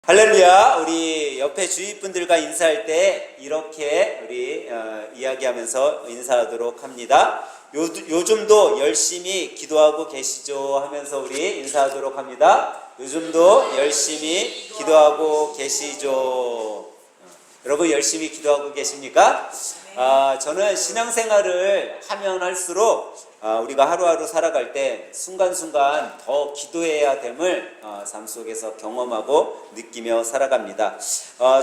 할렐루야. 우리 옆에 주위 분들과 인사할 때 이렇게 우리 이야기하면서 인사하도록 합니다. 요즘도 열심히 기도하고 계시죠 하면서 우리 인사하도록 합니다. 요즘도 열심히 기도하고 계시죠. 여러분 열심히 기도하고 계십니까? 저는 신앙생활을 하면 할수록 우리가 하루하루 살아갈 때 순간순간 더 기도해야 됨을 삶 속에서 경험하고 느끼며 살아갑니다.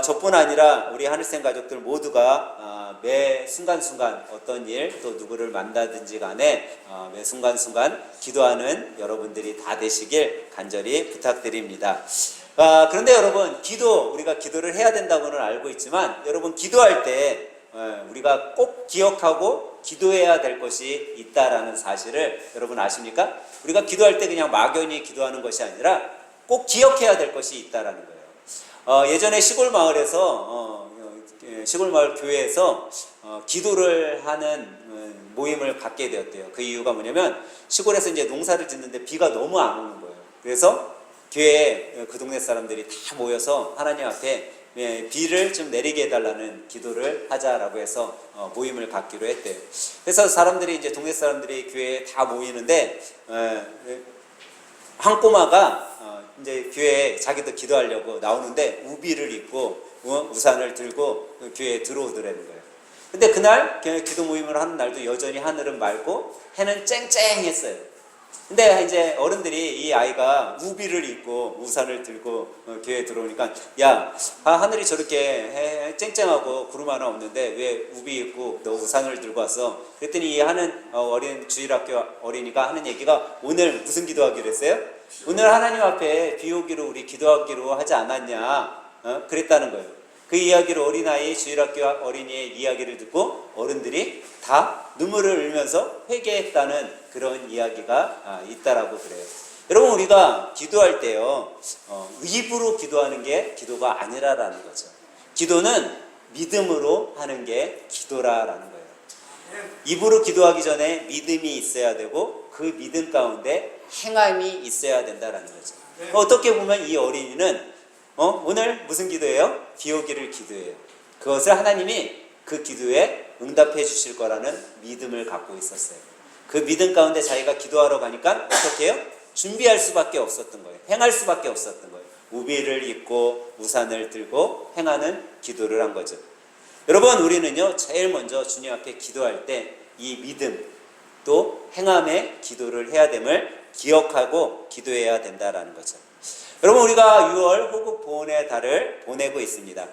저뿐 아니라 우리 하늘생 가족들 모두가 매 순간순간 어떤 일 또 누구를 만나든지 간에 매 순간순간 기도하는 여러분들이 다 되시길 간절히 부탁드립니다. 그런데 여러분, 우리가 기도를 해야 된다고는 알고 있지만, 여러분 기도할 때 우리가 꼭 기억하고 기도해야 될 것이 있다라는 사실을 여러분 아십니까? 우리가 기도할 때 그냥 막연히 기도하는 것이 아니라 꼭 기억해야 될 것이 있다라는 거예요. 예전에 시골 마을 교회에서 기도를 하는 모임을 갖게 되었대요. 그 이유가 뭐냐면 시골에서 이제 농사를 짓는데 비가 너무 안 오는 거예요. 그래서 교회에 그 동네 사람들이 다 모여서 하나님 앞에 비를 좀 내리게 해달라는 기도를 하자라고 해서 모임을 갖기로 했대요. 그래서 이제 동네 사람들이 교회에 다 모이는데 한 꼬마가 이제 교회에 자기도 기도하려고 나오는데 우비를 입고 우산을 들고 교회에 들어오더라는 거예요. 근데 그날 기도 모임을 하는 날도 여전히 하늘은 맑고 해는 쨍쨍했어요. 근데 이제 어른들이 이 아이가 우비를 입고 우산을 들고 교회에 들어오니까, 야, 하늘이 저렇게 쨍쨍하고 구름 하나 없는데 왜 우비 입고 너 우산을 들고 왔어? 그랬더니 이 어린 주일학교 어린이가 하는 얘기가, 오늘 무슨 기도하기로 했어요? 오늘 하나님 앞에 비 오기로 우리 기도하기로 하지 않았냐? 그랬다는 거예요. 그 이야기를 어린아이 주일학교 어린이의 이야기를 듣고 어른들이 다 눈물을 흘리면서 회개했다는 그런 이야기가 있다라고 그래요. 여러분, 우리가 기도할 때요, 입으로 기도하는 게 기도가 아니라라는 거죠. 기도는 믿음으로 하는 게 기도라라는 거예요. 입으로 기도하기 전에 믿음이 있어야 되고 그 믿음 가운데 행함이 있어야 된다라는 거죠. 어떻게 보면 이 어린이는 오늘 무슨 기도예요? 비 오기를 기도해요. 그것을 하나님이 그 기도에 응답해 주실 거라는 믿음을 갖고 있었어요. 그 믿음 가운데 자기가 기도하러 가니까 어떻게 해요? 준비할 수밖에 없었던 거예요. 행할 수밖에 없었던 거예요. 우비를 입고 우산을 들고 행하는 기도를 한 거죠. 여러분, 우리는요, 제일 먼저 주님 앞에 기도할 때 이 믿음 또 행함의 기도를 해야 됨을 기억하고 기도해야 된다라는 거죠. 여러분, 우리가 6월 호국 보훈의 달을 보내고 있습니다.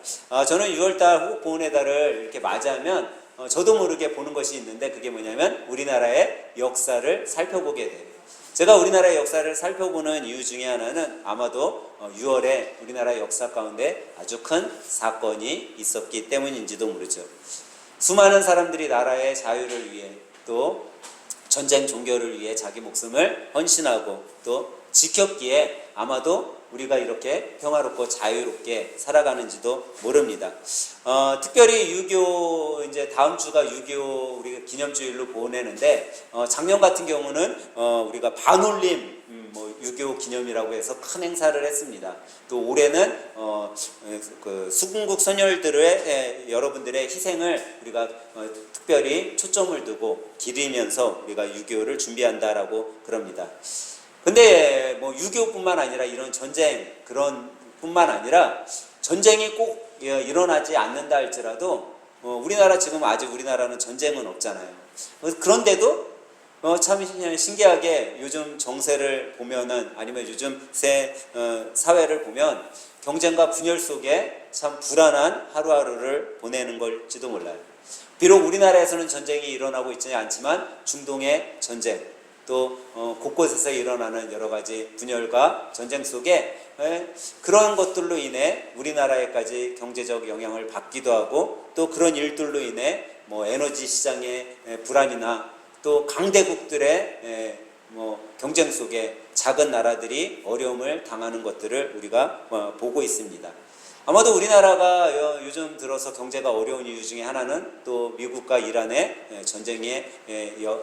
저는 6월달 호국 보훈의 달을 이렇게 맞이하면 저도 모르게 보는 것이 있는데, 그게 뭐냐면 우리나라의 역사를 살펴보게 돼요. 제가 우리나라의 역사를 살펴보는 이유 중에 하나는 아마도 6월에 우리나라 역사 가운데 아주 큰 사건이 있었기 때문인지도 모르죠. 수많은 사람들이 나라의 자유를 위해 또 전쟁 종교를 위해 자기 목숨을 헌신하고 또 지켰기에 아마도 우리가 이렇게 평화롭고 자유롭게 살아가는지도 모릅니다. 특별히 6.25 이제 다음 주가 6.25 우리가 기념주일로 보내는데, 작년 같은 경우는 우리가 반올림 6.25 기념이라고 해서 큰 행사를 했습니다. 또 올해는 그 수군국 선열들의 여러분들의 희생을 우리가 특별히 초점을 두고 기리면서 우리가 6.25를 준비한다라고 그럽니다. 근데 6.25뿐만 아니라 이런 전쟁 그런 뿐만 아니라 전쟁이 꼭 일어나지 않는다 할지라도 우리나라 지금 아직 우리나라는 전쟁은 없잖아요. 그런데도 참 신기하게 요즘 정세를 보면은, 아니면 요즘 사회를 보면 경쟁과 분열 속에 참 불안한 하루하루를 보내는 걸지도 몰라요. 비록 우리나라에서는 전쟁이 일어나고 있지 않지만 중동의 전쟁, 또 곳곳에서 일어나는 여러 가지 분열과 전쟁 속에 그런 것들로 인해 우리나라에까지 경제적 영향을 받기도 하고, 또 그런 일들로 인해 에너지 시장의 불안이나 또 강대국들의 경쟁 속에 작은 나라들이 어려움을 당하는 것들을 우리가 보고 있습니다. 아마도 우리나라가 요즘 들어서 경제가 어려운 이유 중에 하나는 또 미국과 이란의 전쟁의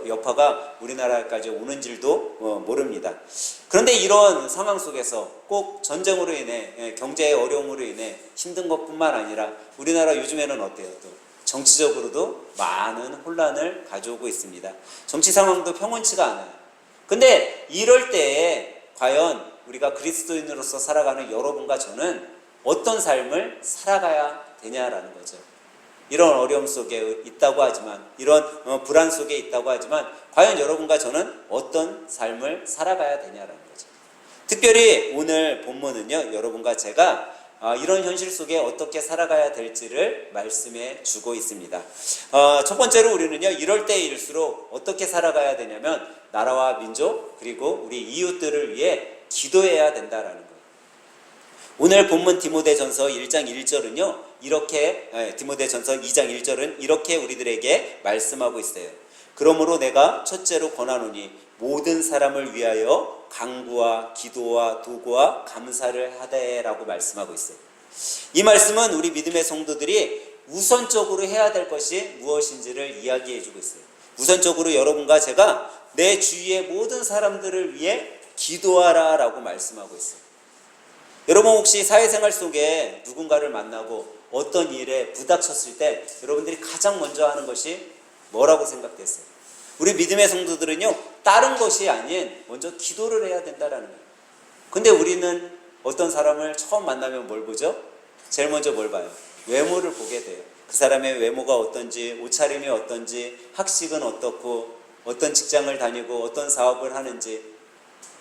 여파가 우리나라까지 오는 줄도 모릅니다. 그런데 이런 상황 속에서 꼭 전쟁으로 인해 경제의 어려움으로 인해 힘든 것뿐만 아니라 우리나라 요즘에는 어때요? 또 정치적으로도 많은 혼란을 가져오고 있습니다. 정치 상황도 평온치가 않아요. 근데 이럴 때에 과연 우리가 그리스도인으로서 살아가는 여러분과 저는 어떤 삶을 살아가야 되냐라는 거죠. 이런 어려움 속에 있다고 하지만, 이런 불안 속에 있다고 하지만 과연 여러분과 저는 어떤 삶을 살아가야 되냐라는 거죠. 특별히 오늘 본문은요, 여러분과 제가 이런 현실 속에 어떻게 살아가야 될지를 말씀해 주고 있습니다. 첫 번째로 우리는요, 이럴 때일수록 어떻게 살아가야 되냐면 나라와 민족 그리고 우리 이웃들을 위해 기도해야 된다라는 거예요. 오늘 본문 디모데전서 1장 1절은요, 이렇게 디모데전서 2장 1절은 이렇게 우리들에게 말씀하고 있어요. 그러므로 내가 첫째로 권하노니 모든 사람을 위하여 간구와 기도와 도구와 감사를 하되라고 말씀하고 있어요. 이 말씀은 우리 믿음의 성도들이 우선적으로 해야 될 것이 무엇인지를 이야기해 주고 있어요. 우선적으로 여러분과 제가 내 주위의 모든 사람들을 위해 기도하라 라고 말씀하고 있어요. 여러분 혹시 사회생활 속에 누군가를 만나고 어떤 일에 부닥쳤을 때 여러분들이 가장 먼저 하는 것이 뭐라고 생각됐어요? 우리 믿음의 성도들은요, 다른 것이 아닌 먼저 기도를 해야 된다라는 거예요. 근데 우리는 어떤 사람을 처음 만나면 뭘 보죠? 제일 먼저 뭘 봐요? 외모를 보게 돼요. 그 사람의 외모가 어떤지, 옷차림이 어떤지, 학식은 어떻고, 어떤 직장을 다니고 어떤 사업을 하는지,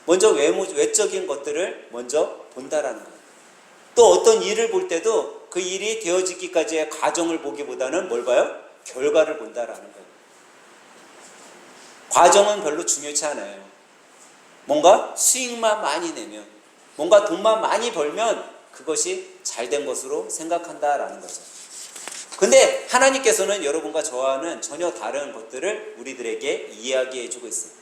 먼저 외적인 것들을 먼저 본다라는 거예요. 또 어떤 일을 볼 때도 그 일이 되어지기까지의 과정을 보기보다는 뭘 봐요? 결과를 본다라는 거예요. 과정은 별로 중요치 않아요. 뭔가 수익만 많이 내면, 뭔가 돈만 많이 벌면 그것이 잘된 것으로 생각한다라는 거죠. 근데 하나님께서는 여러분과 저와는 전혀 다른 것들을 우리들에게 이야기해 주고 있어요.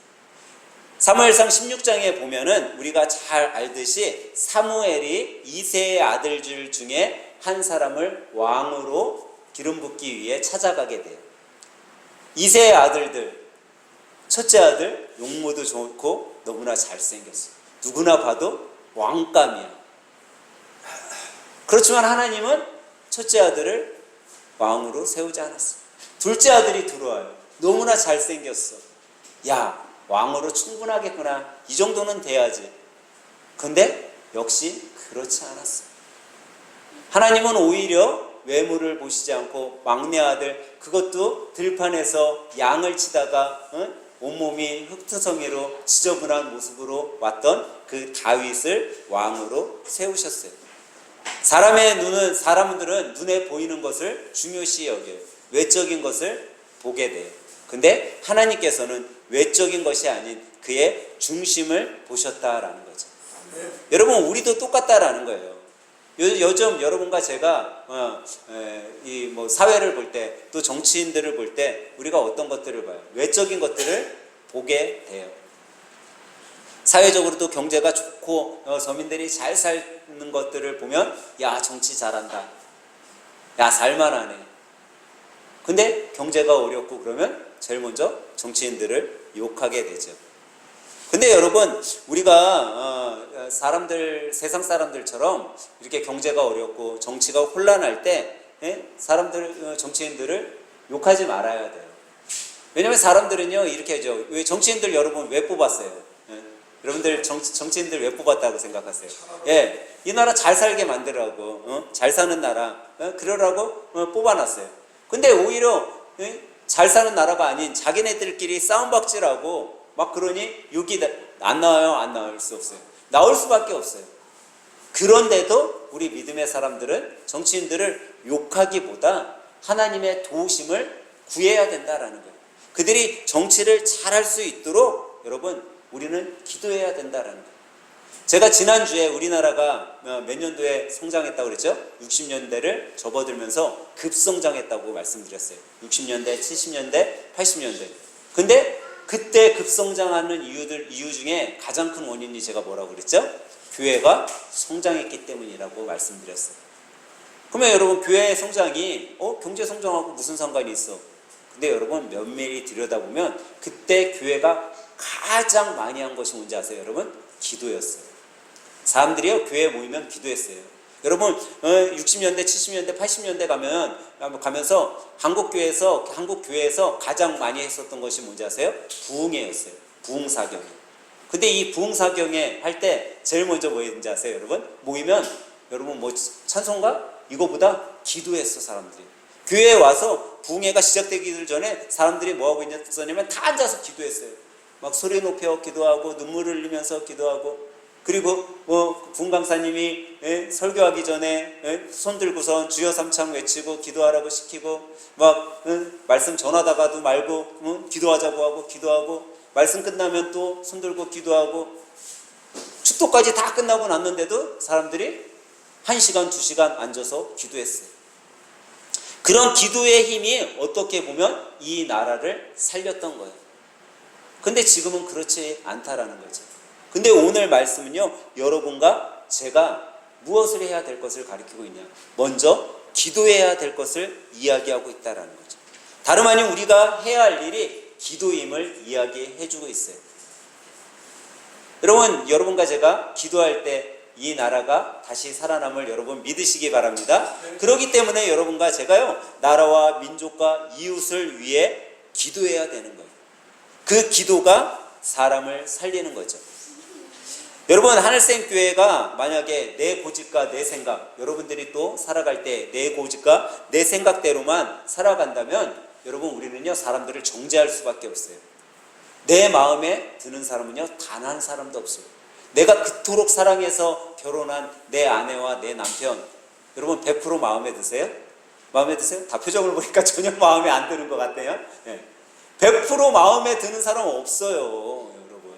사무엘상 16장에 보면은 우리가 잘 알듯이 사무엘이 이새의 아들들 중에 한 사람을 왕으로 기름 붓기 위해 찾아가게 돼요. 이새의 아들들, 첫째 아들 용모도 좋고 너무나 잘생겼어요. 누구나 봐도 왕감이야. 그렇지만 하나님은 첫째 아들을 왕으로 세우지 않았어요. 둘째 아들이 들어와요. 너무나 잘생겼어. 야, 왕으로 충분하겠구나. 이 정도는 돼야지. 근데 역시 그렇지 않았어요. 하나님은 오히려 외모를 보시지 않고 막내 아들, 그것도 들판에서 양을 치다가 온몸이 흙투성이로 지저분한 모습으로 왔던 그 다윗을 왕으로 세우셨어요. 사람들은 눈에 보이는 것을 중요시 여겨요. 외적인 것을 보게 돼요. 근데 하나님께서는 외적인 것이 아닌 그의 중심을 보셨다라는 거죠. 여러분, 우리도 똑같다라는 거예요. 요즘 여러분과 제가 사회를 볼 때, 또 정치인들을 볼 때 우리가 어떤 것들을 봐요? 외적인 것들을 보게 돼요. 사회적으로도 경제가 좋고 서민들이 잘 사는 것들을 보면 야, 정치 잘한다. 야, 살만하네. 근데 경제가 어렵고 그러면 제일 먼저 정치인들을 욕하게 되죠. 근데 여러분, 우리가 세상 사람들처럼 이렇게 경제가 어렵고 정치가 혼란할 때 정치인들을 욕하지 말아야 돼요. 왜냐면 사람들은요 이렇게 하죠. 왜 정치인들 여러분 왜 뽑았어요? 여러분들 정치인들 왜 뽑았다고 생각하세요? 이 나라 잘 살게 만들라고, 잘 사는 나라 그러라고 뽑아놨어요. 근데 오히려 잘 사는 나라가 아닌 자기네들끼리 싸움박질하고 막 그러니 욕이 안 나와요? 안 나올 수 없어요. 나올 수밖에 없어요. 그런데도 우리 믿음의 사람들은 정치인들을 욕하기보다 하나님의 도우심을 구해야 된다라는 거예요. 그들이 정치를 잘할 수 있도록 여러분, 우리는 기도해야 된다라는 거예요. 제가 지난주에 우리나라가 몇 년도에 성장했다고 그랬죠? 60년대를 접어들면서 급성장했다고 말씀드렸어요. 60년대, 70년대, 80년대. 근데 그때 급성장하는 이유 중에 가장 큰 원인이 제가 뭐라고 그랬죠? 교회가 성장했기 때문이라고 말씀드렸어요. 그러면 여러분 교회 성장이 경제 성장하고 무슨 상관이 있어? 근데 여러분 면밀히 들여다보면 그때 교회가 가장 많이 한 것이 뭔지 아세요? 여러분 기도였어요. 사람들이요 교회에 모이면 기도했어요. 여러분 60년대, 70년대, 80년대 가면서 한국 교회에서 가장 많이 했었던 것이 뭔지 아세요? 부흥회였어요. 부흥사경회. 근데 이 부흥사경회 할 때 제일 먼저 뭐 했는지 아세요? 여러분 모이면 여러분 뭐 찬송가? 이거보다 기도했어 사람들이. 교회에 와서 부흥회가 시작되기 전에 사람들이 뭐하고 있냐면 다 앉아서 기도했어요. 막 소리 높여 기도하고 눈물을 흘리면서 기도하고, 그리고 부흥강사님이 설교하기 전에 손 들고선 주여 삼창 외치고 기도하라고 시키고, 막 말씀 전하다가도 말고 기도하자고 하고 기도하고, 말씀 끝나면 또 손 들고 기도하고, 축도까지 다 끝나고 났는데도 사람들이 1시간, 2시간 앉아서 기도했어요. 그런 기도의 힘이 어떻게 보면 이 나라를 살렸던 거예요. 근데 지금은 그렇지 않다라는 거죠. 근데 오늘 말씀은요, 여러분과 제가 무엇을 해야 될 것을 가리키고 있냐? 먼저 기도해야 될 것을 이야기하고 있다라는 거죠. 다름 아닌 우리가 해야 할 일이 기도임을 이야기해주고 있어요. 여러분과 제가 기도할 때 이 나라가 다시 살아남을 여러분 믿으시기 바랍니다. 그렇기 때문에 여러분과 제가요, 나라와 민족과 이웃을 위해 기도해야 되는 거예요. 그 기도가 사람을 살리는 거죠. 여러분, 하늘샘 교회가 만약에 내 고집과 내 생각, 여러분들이 또 살아갈 때 내 고집과 내 생각대로만 살아간다면 여러분 우리는요 사람들을 정죄할 수밖에 없어요. 내 마음에 드는 사람은요 단 한 사람도 없어요. 내가 그토록 사랑해서 결혼한 내 아내와 내 남편, 여러분 100% 마음에 드세요? 마음에 드세요? 다 표정을 보니까 전혀 마음에 안 드는 것 같아요. 100% 마음에 드는 사람은 없어요, 여러분.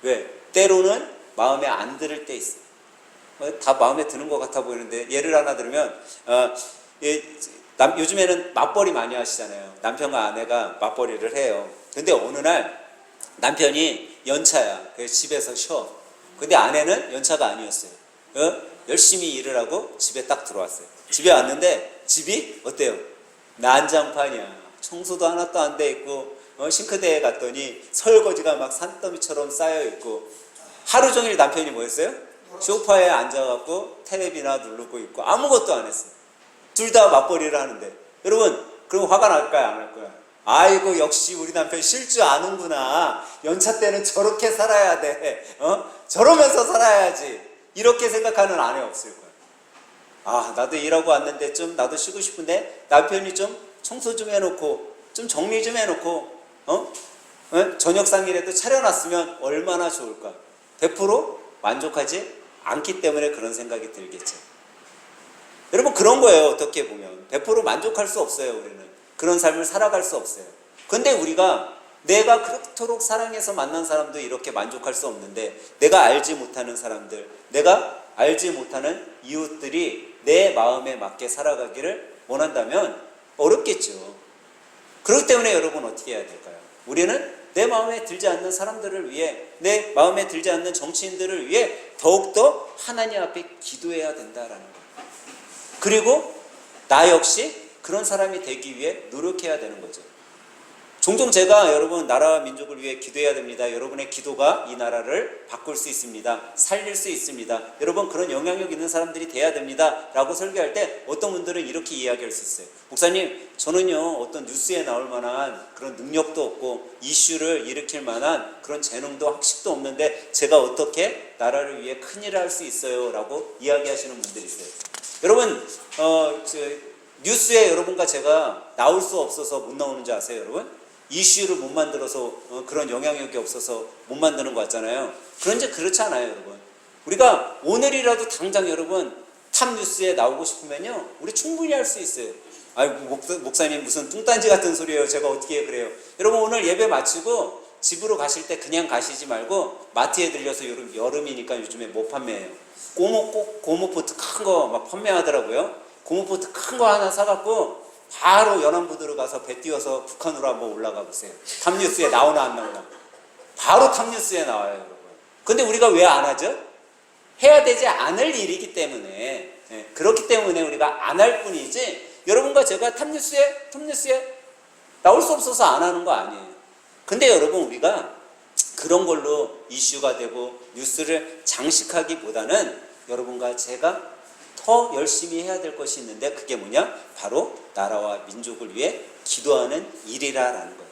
왜? 때로는 마음에 안 들을 때 있어요. 다 마음에 드는 것 같아 보이는데, 예를 하나 들면 요즘에는 맞벌이 많이 하시잖아요. 남편과 아내가 맞벌이를 해요. 근데 어느 날 남편이 연차야. 그래서 집에서 쉬어. 근데 아내는 연차가 아니었어요. 열심히 일을 하고 집에 딱 들어왔어요. 집에 왔는데 집이 어때요? 난장판이야. 청소도 하나도 안 돼 있고, 싱크대에 갔더니 설거지가 막 산더미처럼 쌓여 있고, 하루 종일 남편이 뭐 했어요? 소파에 앉아갖고 텔레비나 누르고 있고 아무것도 안 했어요. 둘 다 맞벌이를 하는데, 여러분 그럼 화가 날까요, 안 날까요? 아이고 역시 우리 남편 쉴 줄 아는구나. 연차 때는 저렇게 살아야 돼. 저러면서 살아야지. 이렇게 생각하는 아내 없을 거예요. 아, 나도 일하고 왔는데 좀 나도 쉬고 싶은데 남편이 좀 청소 좀 해놓고 좀 정리 좀 해놓고 저녁상이라도 차려놨으면 얼마나 좋을까. 100% 만족하지 않기 때문에 그런 생각이 들겠죠. 여러분 그런 거예요. 어떻게 보면 100% 만족할 수 없어요. 우리는 그런 삶을 살아갈 수 없어요. 근데 우리가 내가 그토록 사랑해서 만난 사람도 이렇게 만족할 수 없는데, 내가 알지 못하는 사람들, 내가 알지 못하는 이웃들이 내 마음에 맞게 살아가기를 원한다면 어렵겠죠. 그렇기 때문에 여러분 어떻게 해야 될까요? 우리는 내 마음에 들지 않는 사람들을 위해, 내 마음에 들지 않는 정치인들을 위해 더욱더 하나님 앞에 기도해야 된다라는 거예요. 그리고 나 역시 그런 사람이 되기 위해 노력해야 되는 거죠. 종종 제가 여러분 나라와 민족을 위해 기도해야 됩니다. 여러분의 기도가 이 나라를 바꿀 수 있습니다. 살릴 수 있습니다. 여러분 그런 영향력 있는 사람들이 돼야 됩니다. 라고 설교할 때 어떤 분들은 이렇게 이야기할 수 있어요. 목사님, 저는요 어떤 뉴스에 나올 만한 그런 능력도 없고 이슈를 일으킬 만한 그런 재능도 학식도 없는데 제가 어떻게 나라를 위해 큰일을 할 수 있어요? 라고 이야기하시는 분들이 있어요. 여러분 뉴스에 여러분과 제가 나올 수 없어서 못 나오는지 아세요, 여러분? 이슈를 못 만들어서 그런 영향력이 없어서 못 만드는 거 같잖아요. 그런지 그렇지 않아요, 여러분. 우리가 오늘이라도 당장 여러분 탑 뉴스에 나오고 싶으면요, 우리 충분히 할 수 있어요. 아이 목사님 무슨 뚱딴지 같은 소리예요. 제가 어떻게 그래요? 여러분 오늘 예배 마치고 집으로 가실 때 그냥 가시지 말고 마트에 들려서 여름이니까 요즘에 뭐 판매해요? 고무포트 큰 거 막 판매하더라고요. 고무포트 큰 거 하나 사갖고 바로 연안부두로 가서 배 띄워서 북한으로 한번 올라가 보세요. 탑뉴스에 나오나 안 나오나. 바로 탑뉴스에 나와요, 여러분. 근데 우리가 왜 안 하죠? 해야 되지 않을 일이기 때문에 그렇기 때문에 우리가 안 할 뿐이지, 여러분과 제가 탑뉴스에 나올 수 없어서 안 하는 거 아니에요. 근데 여러분, 우리가 그런 걸로 이슈가 되고 뉴스를 장식하기보다는 여러분과 제가 더 열심히 해야 될 것이 있는데, 그게 뭐냐? 바로 나라와 민족을 위해 기도하는 일이라는 거예요.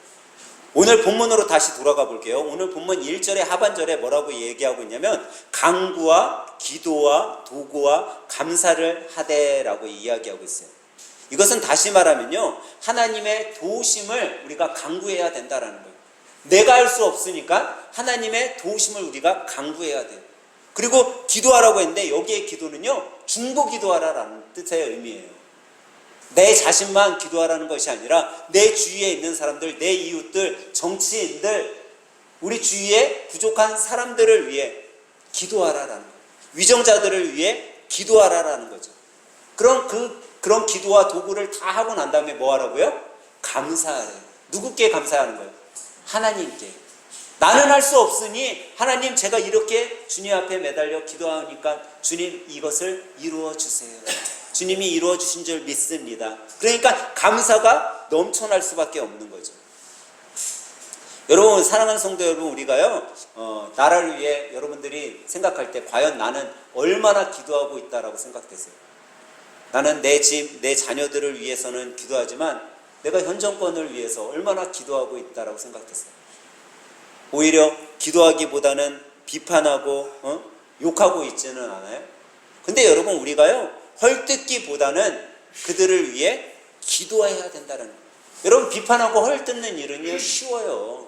오늘 본문으로 다시 돌아가 볼게요. 오늘 본문 1절의 하반절에 뭐라고 얘기하고 있냐면, 간구와 기도와 도구와 감사를 하되라고 이야기하고 있어요. 이것은 다시 말하면요, 하나님의 도우심을 우리가 간구해야 된다라는 거예요. 내가 할 수 없으니까 하나님의 도우심을 우리가 간구해야 돼요. 그리고 기도하라고 했는데, 여기에 기도는요, 중보 기도하라라는 뜻의 의미예요. 내 자신만 기도하라는 것이 아니라 내 주위에 있는 사람들, 내 이웃들, 정치인들, 우리 주위에 부족한 사람들을 위해 기도하라라는 거예요. 위정자들을 위해 기도하라라는 거죠. 그런 기도와 도구를 다 하고 난 다음에 뭐 하라고요? 감사하래요. 누구께 감사하는 거예요? 하나님께. 나는 할 수 없으니 하나님, 제가 이렇게 주님 앞에 매달려 기도하니까 주님 이것을 이루어 주세요. 주님이 이루어 주신 줄 믿습니다. 그러니까 감사가 넘쳐날 수밖에 없는 거죠. 여러분, 사랑하는 성도 여러분, 우리가요, 나라를 위해 여러분들이 생각할 때 과연 나는 얼마나 기도하고 있다라고 생각되세요? 나는 내 집, 내 자녀들을 위해서는 기도하지만 내가 현 정권을 위해서 얼마나 기도하고 있다라고 생각되세요? 오히려 기도하기보다는 비판하고 욕하고 있지는 않아요? 근데 여러분, 우리가요, 헐뜯기보다는 그들을 위해 기도해야 된다는 거예요. 여러분, 비판하고 헐뜯는 일은요, 쉬워요.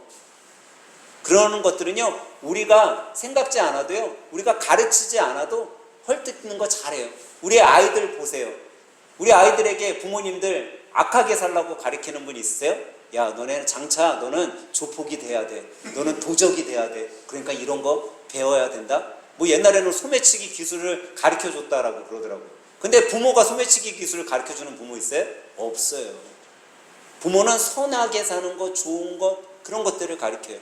그러는 것들은요, 우리가 생각지 않아도요, 우리가 가르치지 않아도 헐뜯는 거 잘해요. 우리 아이들 보세요. 우리 아이들에게 부모님들 악하게 살라고 가르치는 분 있으세요? 야, 너네는 장차 너는 조폭이 돼야 돼. 너는 도적이 돼야 돼. 그러니까 이런 거 배워야 된다. 뭐 옛날에는 소매치기 기술을 가르쳐줬다라고 그러더라고요. 근데 부모가 소매치기 기술을 가르쳐주는 부모 있어요? 없어요. 부모는 선하게 사는 것, 좋은 것, 그런 것들을 가르쳐요.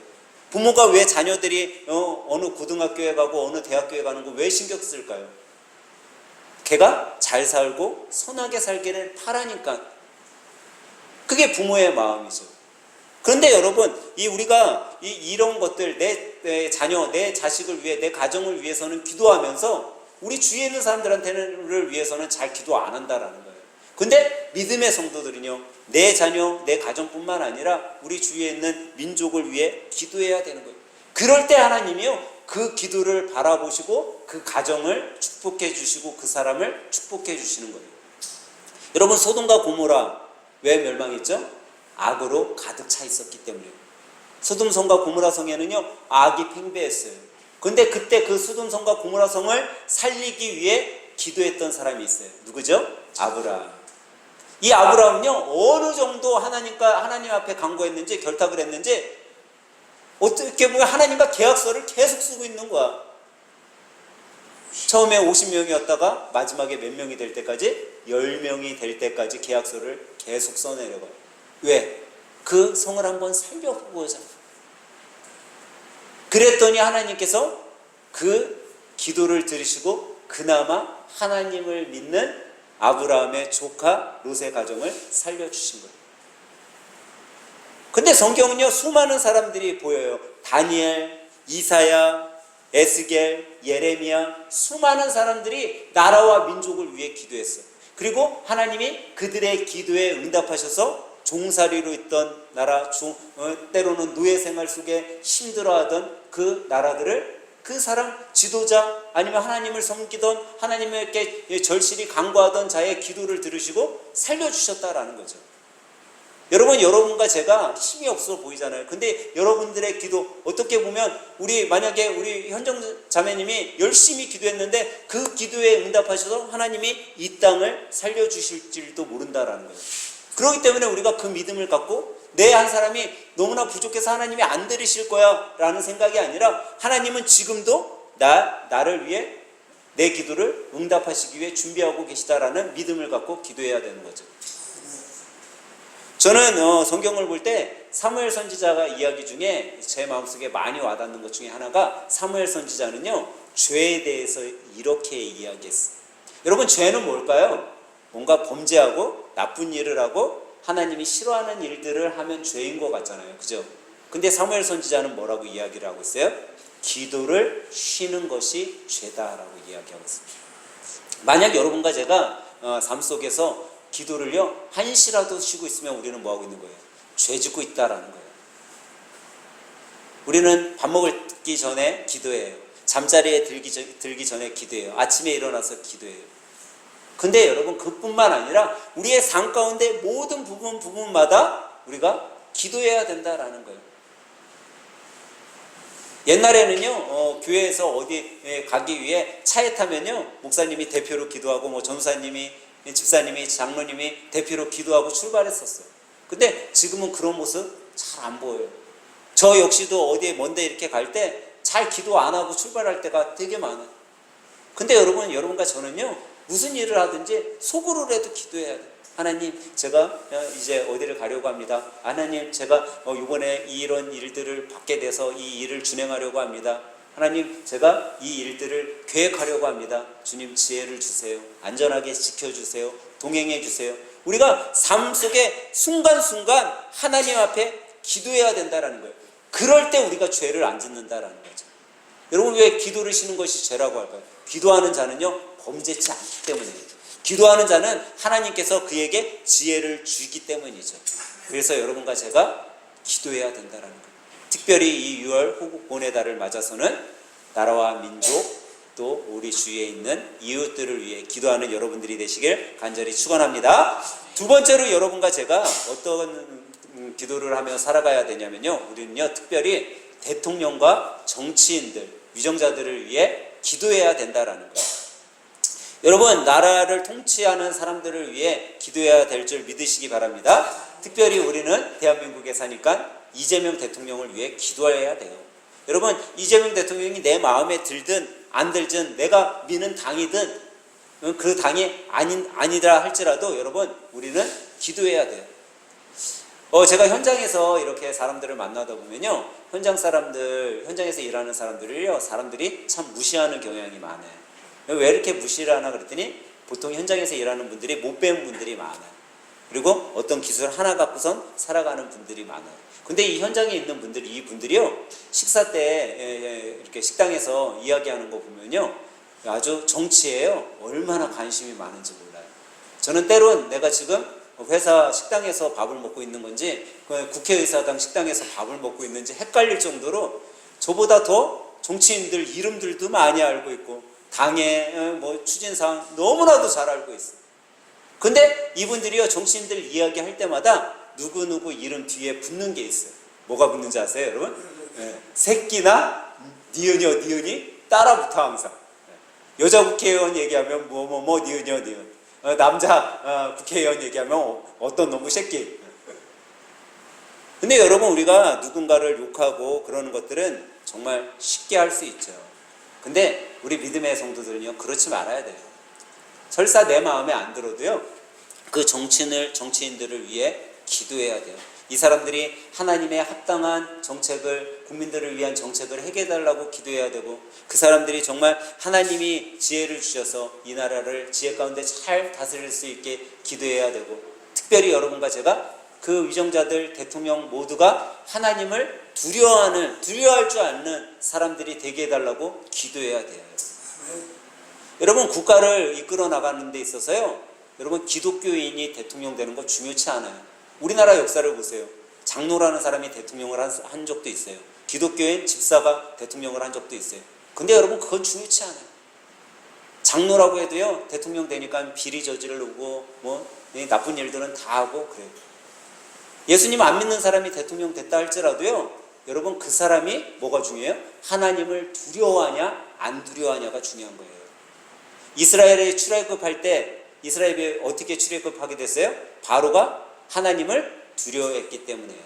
부모가 왜 자녀들이 어느 고등학교에 가고 어느 대학교에 가는 거 왜 신경 쓸까요? 걔가 잘 살고 선하게 살기를 바라니까. 그게 부모의 마음이죠. 그런데 여러분, 우리가 이런 것들, 내 자녀, 내 자식을 위해, 내 가정을 위해서는 기도하면서 우리 주위에 있는 사람들한테를 위해서는 잘 기도 안 한다라는 거예요. 근데 믿음의 성도들은요, 내 자녀, 내 가정뿐만 아니라 우리 주위에 있는 민족을 위해 기도해야 되는 거예요. 그럴 때 하나님이요, 그 기도를 바라보시고 그 가정을 축복해 주시고 그 사람을 축복해 주시는 거예요. 여러분, 소돔과 고모라 왜 멸망했죠? 악으로 가득 차 있었기 때문에요. 소돔성과 고모라 성에는요, 악이 팽배했어요. 근데 그때 그 소돔성과 고모라 성을 살리기 위해 기도했던 사람이 있어요. 누구죠? 아브라함. 이 아브라함은요, 어느 정도 하나님 앞에 간구했는지, 결탁을 했는지, 어떻게 보면 하나님과 계약서를 계속 쓰고 있는 거야. 처음에 50명이었다가 마지막에 몇 명이 될 때까지, 10명이 될 때까지 계약서를 계속 써내려가요. 왜? 그 성을 한번 살려보고자. 그랬더니 하나님께서 그 기도를 들으시고 그나마 하나님을 믿는 아브라함의 조카 롯의 가정을 살려주신 거예요. 근데 성경은요, 수많은 사람들이 보여요. 다니엘, 이사야, 에스겔, 예레미야, 수많은 사람들이 나라와 민족을 위해 기도했어요. 그리고 하나님이 그들의 기도에 응답하셔서 종살이로 있던 나라, 때로는 노예 생활 속에 힘들어하던 그 나라들을 그 사람, 지도자, 아니면 하나님을 섬기던, 하나님께 절실히 간구하던 자의 기도를 들으시고 살려주셨다라는 거죠. 여러분과 제가 힘이 없어 보이잖아요. 근데 여러분들의 기도, 어떻게 보면 만약에 우리 현정 자매님이 열심히 기도했는데 그 기도에 응답하셔서 하나님이 이 땅을 살려주실지도 모른다라는 거예요. 그렇기 때문에 우리가 그 믿음을 갖고 내 한 사람이 너무나 부족해서 하나님이 안 들으실 거야 라는 생각이 아니라, 하나님은 지금도 나를 위해 내 기도를 응답하시기 위해 준비하고 계시다라는 믿음을 갖고 기도해야 되는 거죠. 저는 성경을 볼 때 사무엘 선지자가 이야기 중에 제 마음속에 많이 와닿는 것 중에 하나가, 사무엘 선지자는요, 죄에 대해서 이렇게 이야기했어요. 여러분, 죄는 뭘까요? 뭔가 범죄하고 나쁜 일을 하고 하나님이 싫어하는 일들을 하면 죄인 것 같잖아요. 그죠? 근데 사무엘 선지자는 뭐라고 이야기를 하고 있어요? 기도를 쉬는 것이 죄다라고 이야기하고 있습니다. 만약 여러분과 제가 삶 속에서 기도를요, 한시라도 쉬고 있으면 우리는 뭐하고 있는 거예요? 죄 짓고 있다라는 거예요. 우리는 밥 먹기 전에 기도해요. 잠자리에 들기 전에 기도해요. 아침에 일어나서 기도해요. 근데 여러분, 그뿐만 아니라 우리의 삶 가운데 모든 부분마다 우리가 기도해야 된다라는 거예요. 옛날에는요, 교회에서 어디 가기 위해 차에 타면요, 목사님이 대표로 기도하고, 뭐 전사님이, 집사님이, 장로님이 대표로 기도하고 출발했었어요. 근데 지금은 그런 모습 잘 안 보여요. 저 역시도 어디에 먼데 이렇게 갈 때 잘 기도 안 하고 출발할 때가 되게 많아요. 근데 여러분과 저는요, 무슨 일을 하든지 속으로라도 기도해야 돼요. 하나님, 제가 이제 어디를 가려고 합니다. 하나님, 제가 이번에 이런 일들을 받게 돼서 이 일을 진행하려고 합니다. 하나님, 제가 이 일들을 계획하려고 합니다. 주님, 지혜를 주세요. 안전하게 지켜주세요. 동행해 주세요. 우리가 삶 속에 순간순간 하나님 앞에 기도해야 된다는 거예요. 그럴 때 우리가 죄를 안 짓는다라는 거죠. 여러분, 왜 기도를 쉬는 것이 죄라고 할까요? 기도하는 자는요, 범죄치 않기 때문이에요. 기도하는 자는 하나님께서 그에게 지혜를 주기 때문이죠. 그래서 여러분과 제가 기도해야 된다는 거예요. 특별히 이 6월 호국 본의 달을 맞아서는 나라와 민족, 또 우리 주위에 있는 이웃들을 위해 기도하는 여러분들이 되시길 간절히 축원합니다. 두 번째로 여러분과 제가 어떤 기도를 하며 살아가야 되냐면요, 우리는요, 특별히 대통령과 정치인들, 위정자들을 위해 기도해야 된다라는 거예요. 여러분, 나라를 통치하는 사람들을 위해 기도해야 될 줄 믿으시기 바랍니다. 특별히 우리는 대한민국에 사니까 이재명 대통령을 위해 기도해야 돼요. 여러분, 이재명 대통령이 내 마음에 들든 안 들든, 내가 미는 당이든 그 당이 아니라 할지라도 여러분, 우리는 기도해야 돼요. 제가 현장에서 이렇게 사람들을 만나다 보면요, 현장에서 일하는 사람들이 참 무시하는 경향이 많아요. 왜 이렇게 무시를 하나 그랬더니, 보통 현장에서 일하는 분들이 못 배운 분들이 많아요. 그리고 어떤 기술 하나 갖고선 살아가는 분들이 많아요. 근데 이 현장에 있는 이분들이요, 식사 때 이렇게 식당에서 이야기하는 거 보면요, 아주 정치에요, 얼마나 관심이 많은지 몰라요. 저는 때론 내가 지금 회사 식당에서 밥을 먹고 있는 건지, 국회의사당 식당에서 밥을 먹고 있는지 헷갈릴 정도로 저보다 더 정치인들 이름들도 많이 알고 있고, 당의 추진사항 너무나도 잘 알고 있어요. 근데 이분들이요, 정치인들 이야기할 때마다 누구누구 이름 뒤에 붙는 게 있어요. 뭐가 붙는지 아세요, 여러분? 새끼나 니은이 따라 붙어 항상. 여자 국회의원 얘기하면 니은. 남자 국회의원 얘기하면 어떤 놈의 새끼. 근데 여러분, 우리가 누군가를 욕하고 그러는 것들은 정말 쉽게 할 수 있죠. 근데 우리 믿음의 성도들은요, 그렇지 말아야 돼요. 설사 내 마음에 안 들어도요, 그 정치인들을 위해 기도해야 돼요. 이 사람들이 하나님의 합당한 정책을, 국민들을 위한 정책을 해결해달라고 기도해야 되고, 그 사람들이 정말 하나님이 지혜를 주셔서 이 나라를 지혜 가운데 잘 다스릴 수 있게 기도해야 되고, 특별히 여러분과 제가 그 위정자들, 대통령 모두가 하나님을 두려워할 줄 아는 사람들이 되게 해달라고 기도해야 돼요. 여러분, 국가를 이끌어 나가는 데 있어서요, 여러분, 기독교인이 대통령 되는 거 중요치 않아요. 우리나라 역사를 보세요. 장로라는 사람이 대통령을 한 적도 있어요. 기독교인 집사가 대통령을 한 적도 있어요. 근데 여러분, 그건 중요치 않아요. 장로라고 해도요, 대통령 되니까 비리 저지르고 나쁜 일들은 다 하고 그래요. 예수님 안 믿는 사람이 대통령 됐다 할지라도요, 여러분, 그 사람이 뭐가 중요해요? 하나님을 두려워하냐 안 두려워하냐가 중요한 거예요. 이스라엘에 출애굽할 때 이스라엘이 어떻게 출애굽하게 됐어요? 바로가 하나님을 두려워했기 때문이에요.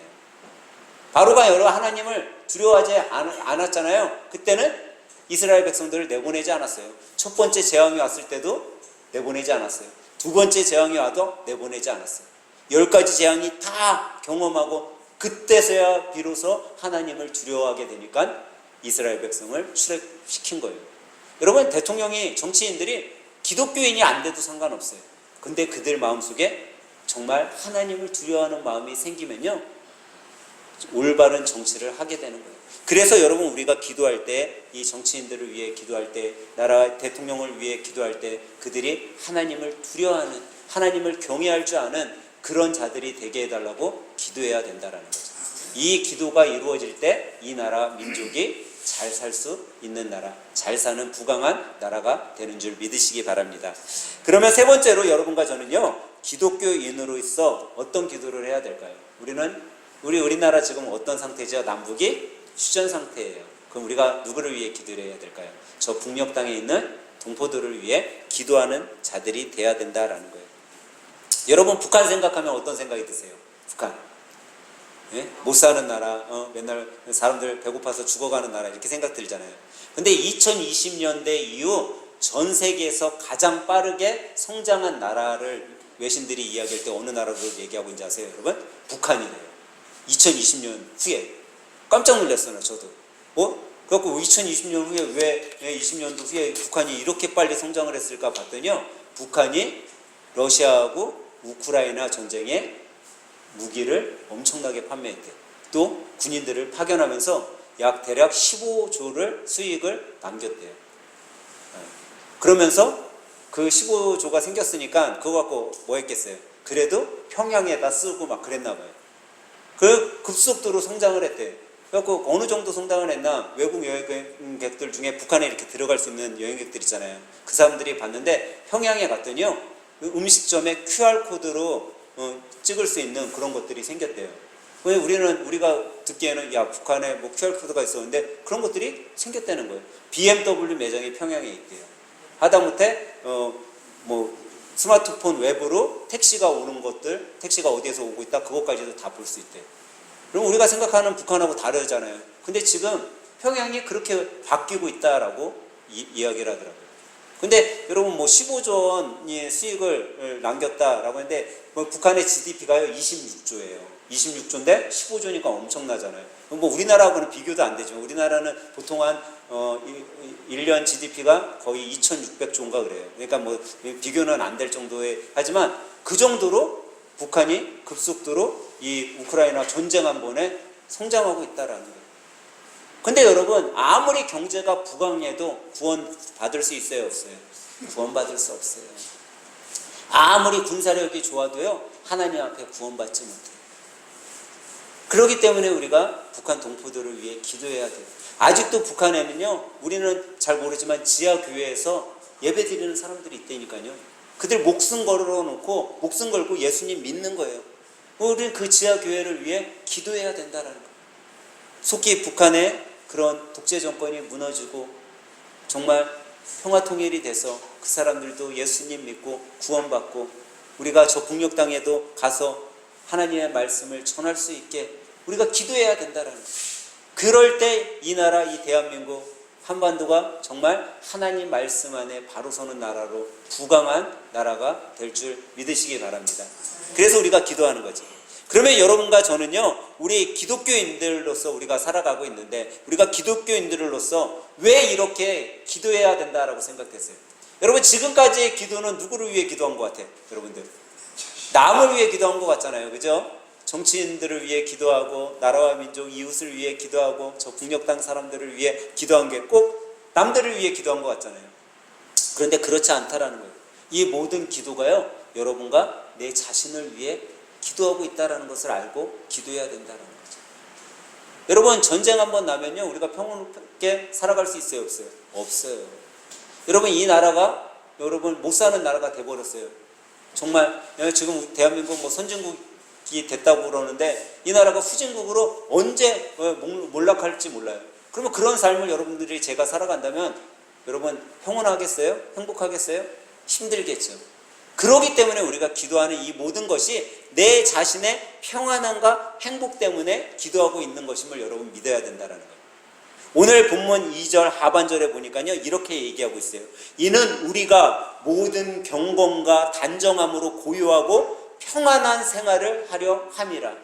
바로가 여러 하나님을 두려워하지 않았잖아요. 그때는 이스라엘 백성들을 내보내지 않았어요. 첫 번째 재앙이 왔을 때도 내보내지 않았어요. 두 번째 재앙이 와도 내보내지 않았어요. 10가지 재앙이 다 경험하고 그때서야 비로소 하나님을 두려워하게 되니까 이스라엘 백성을 출애굽시킨 거예요. 여러분, 정치인들이 기독교인이 안 돼도 상관없어요. 근데 그들 마음속에 정말 하나님을 두려워하는 마음이 생기면요, 올바른 정치를 하게 되는 거예요. 그래서 여러분, 우리가 기도할 때, 이 정치인들을 위해 기도할 때, 나라 대통령을 위해 기도할 때 그들이 하나님을 두려워하는, 하나님을 경외할 줄 아는 그런 자들이 되게 해달라고 기도해야 된다라는 거죠. 이 기도가 이루어질 때 이 나라 민족이 잘 살 수 있는 나라, 잘 사는 부강한 나라가 되는 줄 믿으시기 바랍니다. 그러면 세 번째로 여러분과 저는요, 기독교인으로서 어떤 기도를 해야 될까요? 우리나라 지금 어떤 상태죠? 남북이 휴전 상태예요. 그럼 우리가 누구를 위해 기도를 해야 될까요? 저 북녘 땅에 있는 동포들을 위해 기도하는 자들이 돼야 된다라는 거예요. 여러분, 북한 생각하면 어떤 생각이 드세요? 북한. 예? 못 사는 나라, 맨날 사람들 배고파서 죽어가는 나라, 이렇게 생각 들잖아요. 근데 2020년대 이후 전 세계에서 가장 빠르게 성장한 나라를 외신들이 이야기할 때 어느 나라로 얘기하고 있는지 아세요, 여러분? 북한이래요. 2020년 후에. 깜짝 놀랐어요, 저도. 그래갖고 2020년 후에 왜 20년도 후에 북한이 이렇게 빨리 성장을 했을까 봤더니요, 북한이 러시아하고 우크라이나 전쟁에 무기를 엄청나게 판매했대요. 또 군인들을 파견하면서 대략 15조를 수익을 남겼대요. 그러면서 그 15조가 생겼으니까 그거 갖고 뭐 했겠어요? 그래도 평양에다 쓰고 막 그랬나 봐요. 그 급속도로 성장을 했대요. 그래갖고 어느 정도 성장을 했나, 외국 여행객들 중에 북한에 이렇게 들어갈 수 있는 여행객들 있잖아요. 그 사람들이 봤는데 평양에 갔더니요, 음식점에 QR코드로 찍을 수 있는 그런 것들이 생겼대요. 왜 우리가 듣기에는 북한에 뭐 QR코드가 있었는데 그런 것들이 생겼다는 거예요. BMW 매장이 평양에 있대요. 하다못해 뭐 스마트폰 웹으로 택시가 오는 것들, 택시가 어디에서 오고 있다, 그것까지도 다 볼 수 있대요. 그럼 우리가 생각하는 북한하고 다르잖아요. 근데 지금 평양이 그렇게 바뀌고 있다라고 이야기를 하더라고요. 근데 여러분, 뭐 15조 원의 수익을 남겼다라고 했는데 북한의 GDP가요 26조예요. 26조인데 15조니까 엄청나잖아요. 뭐 우리나라하고는 비교도 안 되지만 우리나라는 보통 한 1년 GDP가 거의 2,600조인가 그래요. 그러니까 뭐 비교는 안 될 정도에, 하지만 그 정도로 북한이 급속도로 이 우크라이나 전쟁 한 번에 성장하고 있다라는 거예요. 근데 여러분, 아무리 경제가 부강해도 구원받을 수 있어요, 없어요? 구원받을 수 없어요. 아무리 군사력이 좋아도요, 하나님 앞에 구원받지 못해요. 그렇기 때문에 우리가 북한 동포들을 위해 기도해야 돼요. 아직도 북한에는요, 우리는 잘 모르지만 지하교회에서 예배드리는 사람들이 있다니까요. 그들 목숨 걸어놓고, 목숨 걸고 예수님 믿는 거예요. 우리는 그 지하교회를 위해 기도해야 된다는 거예요. 속히 북한의 그런 독재 정권이 무너지고 정말 평화통일이 돼서 그 사람들도 예수님 믿고 구원받고 우리가 저 북녘 땅에도 가서 하나님의 말씀을 전할 수 있게 우리가 기도해야 된다는 거예요. 그럴 때 이 나라, 이 대한민국 한반도가 정말 하나님 말씀 안에 바로 서는 나라로 부강한 나라가 될 줄 믿으시기 바랍니다. 그래서 우리가 기도하는 거지. 그러면 여러분과 저는요, 우리 기독교인들로서 우리가 살아가고 있는데, 우리가 기독교인들로서 왜 이렇게 기도해야 된다라고 생각했어요? 여러분, 지금까지의 기도는 누구를 위해 기도한 것 같아요? 여러분들, 남을 위해 기도한 것 같잖아요, 그죠? 정치인들을 위해 기도하고, 나라와 민족, 이웃을 위해 기도하고, 저 북녘 땅 사람들을 위해 기도한 게 꼭 남들을 위해 기도한 것 같잖아요. 그런데 그렇지 않다라는 거예요. 이 모든 기도가요, 여러분과 내 자신을 위해 기도하고 있다는 것을 알고 기도해야 된다는 거죠. 여러분, 전쟁 한번 나면요, 우리가 평온하게 살아갈 수 있어요, 없어요? 없어요. 여러분, 이 나라가 여러분 못 사는 나라가 돼버렸어요. 정말 지금 대한민국 뭐 선진국이 됐다고 그러는데 이 나라가 후진국으로 언제 몰락할지 몰라요. 그러면 그런 삶을 여러분들이 제가 살아간다면 여러분 평온하겠어요? 행복하겠어요? 힘들겠죠. 그렇기 때문에 우리가 기도하는 이 모든 것이 내 자신의 평안함과 행복 때문에 기도하고 있는 것임을 여러분 믿어야 된다는 거예요. 오늘 본문 2절 하반절에 보니까요, 이렇게 얘기하고 있어요. 이는 우리가 모든 경건과 단정함으로 고요하고 평안한 생활을 하려 함이라.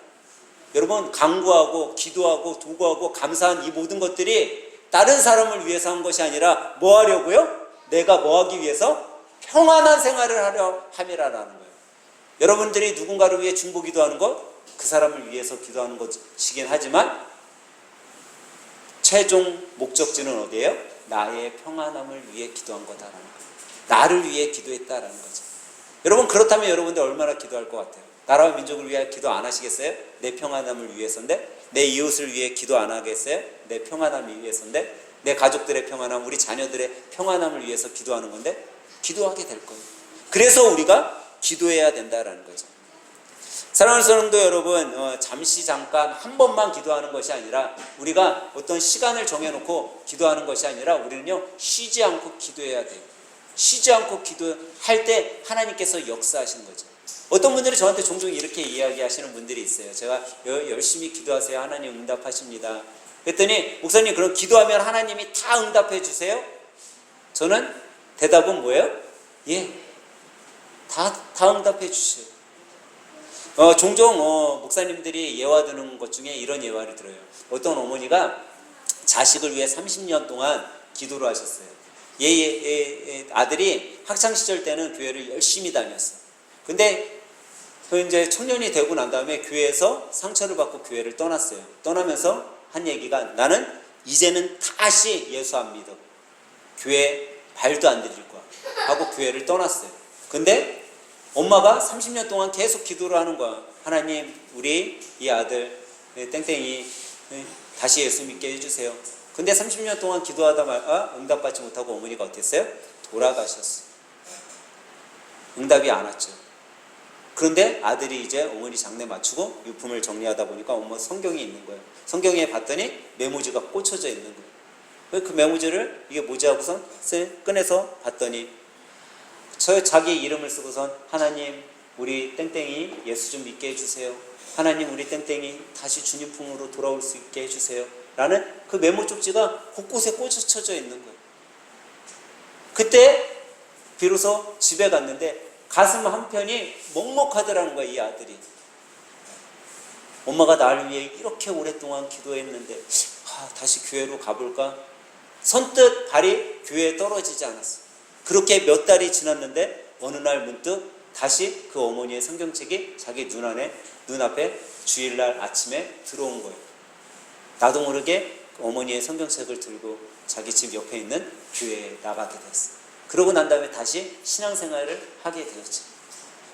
여러분, 간구하고 기도하고 도구하고 감사한 이 모든 것들이 다른 사람을 위해서 한 것이 아니라 뭐 하려고요? 내가 뭐 하기 위해서? 평안한 생활을 하려 함이라는 거예요. 여러분들이 누군가를 위해 중보 기도하는 것, 그 사람을 위해서 기도하는 것이긴 하지만 최종 목적지는 어디예요? 나의 평안함을 위해 기도한 거다라는 거예요. 나를 위해 기도했다라는 거죠. 여러분, 그렇다면 여러분들 얼마나 기도할 것 같아요? 나라와 민족을 위해 기도 안 하시겠어요? 내 평안함을 위해서인데? 내 이웃을 위해 기도 안 하겠어요? 내 평안함을 위해서인데? 내 가족들의 평안함, 우리 자녀들의 평안함을 위해서 기도하는 건데 기도하게 될 거예요. 그래서 우리가 기도해야 된다라는 거죠. 사랑하는 성도 여러분, 잠시 잠깐 한 번만 기도하는 것이 아니라 우리가 어떤 시간을 정해놓고 기도하는 것이 아니라 우리는요, 쉬지 않고 기도해야 돼요. 쉬지 않고 기도할 때 하나님께서 역사하시는 거죠. 어떤 분들이 저한테 종종 이렇게 이야기하시는 분들이 있어요. 제가 열심히 기도하세요. 하나님 응답하십니다. 그랬더니 목사님, 그럼 기도하면 하나님이 다 응답해 주세요? 저는 대답은 뭐예요? 예, 다 응답해 주세요. 종종 목사님들이 예화 드는 것 중에 이런 예화를 들어요. 어떤 어머니가 자식을 위해 30년 동안 기도를 하셨어요. 아들이 학창시절 때는 교회를 열심히 다녔어. 근데 이제 청년이 되고 난 다음에 교회에서 상처를 받고 교회를 떠났어요. 떠나면서 한 얘기가, 나는 이제는 다시 예수 안 믿어. 교회 발도 안 들일 거야. 하고 교회를 떠났어요. 근데 엄마가 30년 동안 계속 기도를 하는 거야. 하나님, 우리 이 아들 땡땡이 다시 예수 믿게 해주세요. 근데 30년 동안 기도하다 응답받지 못하고 어머니가 어땠어요? 돌아가셨어. 응답이 안 왔죠. 그런데 아들이 이제 어머니 장례 마치고 유품을 정리하다 보니까 엄마 성경이 있는 거예요. 성경에 봤더니 메모지가 꽂혀져 있는 거예요. 그 메모지를 이게 뭐지 하고선 꺼내서 봤더니 자기 이름을 쓰고선, 하나님, 우리 땡땡이 예수 좀 믿게 해주세요. 하나님, 우리 땡땡이 다시 주님 품으로 돌아올 수 있게 해주세요. 라는 그 메모 쪽지가 곳곳에 꽂혀져 있는 거예요. 그때 비로소 집에 갔는데 가슴 한편이 먹먹하더라는 거야, 이 아들이. 엄마가 나를 위해 이렇게 오랫동안 기도했는데 다시 교회로 가볼까? 선뜻 발이 교회에 떨어지지 않았어. 그렇게 몇 달이 지났는데 어느 날 문득 다시 그 어머니의 성경책이 자기 눈앞에 주일날 아침에 들어온 거예요. 나도 모르게 어머니의 성경책을 들고 자기 집 옆에 있는 교회에 나가게 됐어요. 그러고 난 다음에 다시 신앙생활을 하게 되었죠.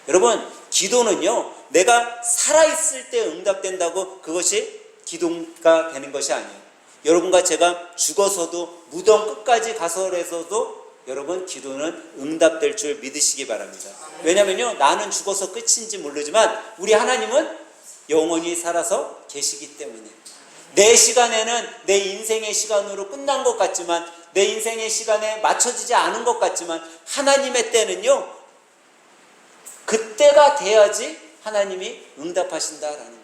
여러분, 기도는요, 내가 살아있을 때 응답된다고 그것이 기도가 되는 것이 아니에요. 여러분과 제가 죽어서도 무덤 끝까지 가서라도 여러분, 기도는 응답될 줄 믿으시기 바랍니다. 왜냐면요, 나는 죽어서 끝인지 모르지만 우리 하나님은 영원히 살아서 계시기 때문에 내 시간에는 내 인생의 시간으로 끝난 것 같지만, 내 인생의 시간에 맞춰지지 않은 것 같지만, 하나님의 때는요, 그때가 돼야지 하나님이 응답하신다라는 거예요.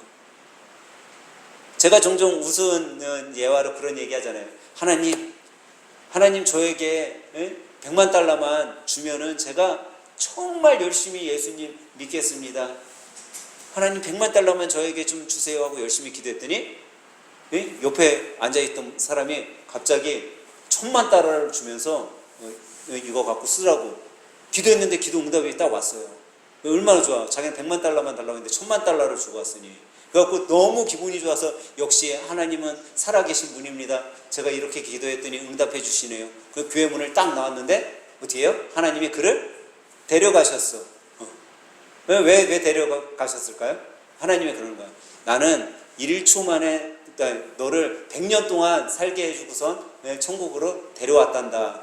제가 종종 우스운 예화로 그런 얘기 하잖아요. 하나님 저에게 100만 달러만 주면은 제가 정말 열심히 예수님 믿겠습니다. 하나님 100만 달러만 저에게 좀 주세요 하고 열심히 기도했더니 옆에 앉아있던 사람이 갑자기 1000만 달러를 주면서 이거 갖고 쓰라고 기도했는데 기도 응답이 딱 왔어요. 얼마나 좋아. 자기는 100만 달러만 달라고 했는데 1000만 달러를 주고 왔으니. 그래갖고 너무 기분이 좋아서, 역시 하나님은 살아계신 분입니다. 제가 이렇게 기도했더니 응답해 주시네요. 그 교회 문을 딱 나왔는데 어떻게 해요? 하나님이 그를 데려가셨어. 왜 데려가셨을까요? 하나님이 그러는 거야. 나는 1초 만에 너를 100년 동안 살게 해주고선 천국으로 데려왔단다.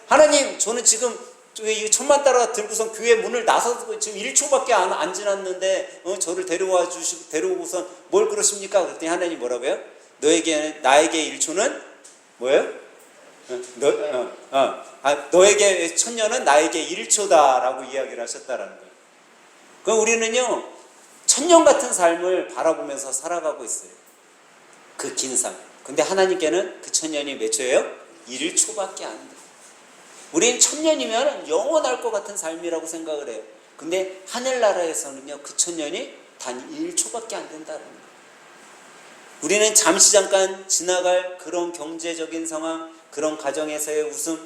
하나님, 저는 지금 이 1000만 달러 들고선 교회 문을 나서서 지금 1초밖에 안 지났는데 저를 데려오고선 뭘 그러십니까? 그랬더니 하나님 뭐라고요? 나에게 1초는 뭐예요? 너에게 1000년은 나에게 1초다라고 이야기를 하셨다라는 거예요. 그럼 우리는요, 1000년 같은 삶을 바라보면서 살아가고 있어요. 그 긴 삶. 근데 하나님께는 그 1000년이 몇 초예요? 1초밖에 안 돼. 우린 1000년이면 영원할 것 같은 삶이라고 생각을 해요. 근데 하늘나라에서는요, 그 1000년이 단 1초밖에 안 된다는 거예요. 우리는 잠시 잠깐 지나갈 그런 경제적인 상황, 그런 가정에서의 웃음,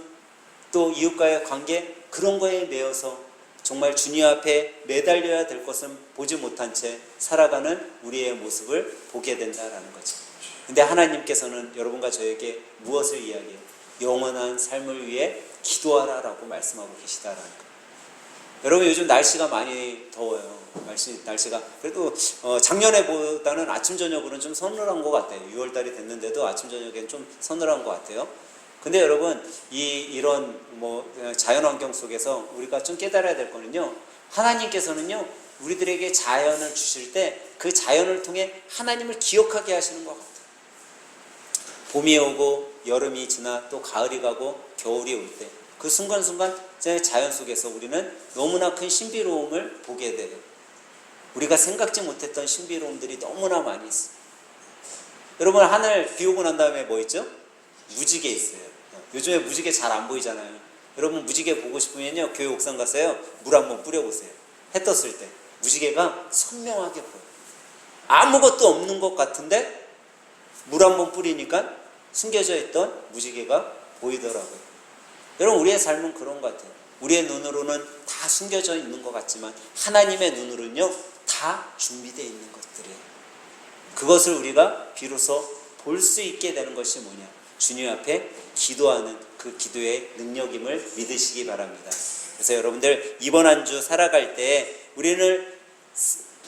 또 이웃과의 관계, 그런 거에 매여서 정말 주님 앞에 매달려야 될 것은 보지 못한 채 살아가는 우리의 모습을 보게 된다라는 거죠. 근데 하나님께서는 여러분과 저에게 무엇을 이야기해요? 영원한 삶을 위해 기도하라라고 말씀하고 계시다라는 거예요. 여러분, 요즘 날씨가 많이 더워요. 날씨가 그래도 작년에보다는 아침 저녁으로는 좀 서늘한 것 같아요. 6월달이 됐는데도 아침 저녁엔 좀 서늘한 것 같아요. 근데 여러분, 이런 자연 환경 속에서 우리가 좀 깨달아야 될 거는요, 하나님께서는요 우리들에게 자연을 주실 때 그 자연을 통해 하나님을 기억하게 하시는 것 같아요. 봄이 오고 여름이 지나 또 가을이 가고 겨울이 올 때 그 순간순간 자연 속에서 우리는 너무나 큰 신비로움을 보게 돼요. 우리가 생각지 못했던 신비로움들이 너무나 많이 있어요. 여러분, 하늘 비 오고 난 다음에 뭐 있죠? 무지개 있어요. 요즘에 무지개 잘 안 보이잖아요. 여러분, 무지개 보고 싶으면요, 교회 옥상 가서요 물 한번 뿌려보세요. 해 떴을 때 무지개가 선명하게 보여요. 아무것도 없는 것 같은데 물 한번 뿌리니까 숨겨져 있던 무지개가 보이더라고요. 여러분, 우리의 삶은 그런 것 같아요. 우리의 눈으로는 다 숨겨져 있는 것 같지만 하나님의 눈으로는요 다 준비되어 있는 것들이에요. 그것을 우리가 비로소 볼 수 있게 되는 것이 뭐냐? 주님 앞에 기도하는 그 기도의 능력임을 믿으시기 바랍니다. 그래서 여러분들, 이번 한 주 살아갈 때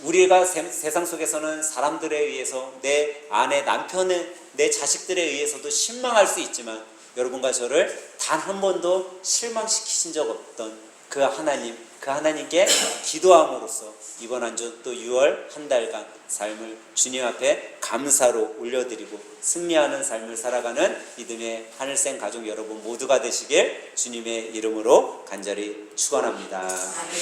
우리가 세상 속에서는 사람들에 의해서, 내 아내, 남편의, 내 자식들에 의해서도 실망할 수 있지만 여러분과 저를 단 한 번도 실망시키신 적 없던 그 하나님께 기도함으로써 이번 한 주 또 6월 한 달간 삶을 주님 앞에 감사로 올려드리고 승리하는 삶을 살아가는 믿음의 하늘생 가족 여러분 모두가 되시길 주님의 이름으로 간절히 축원합니다.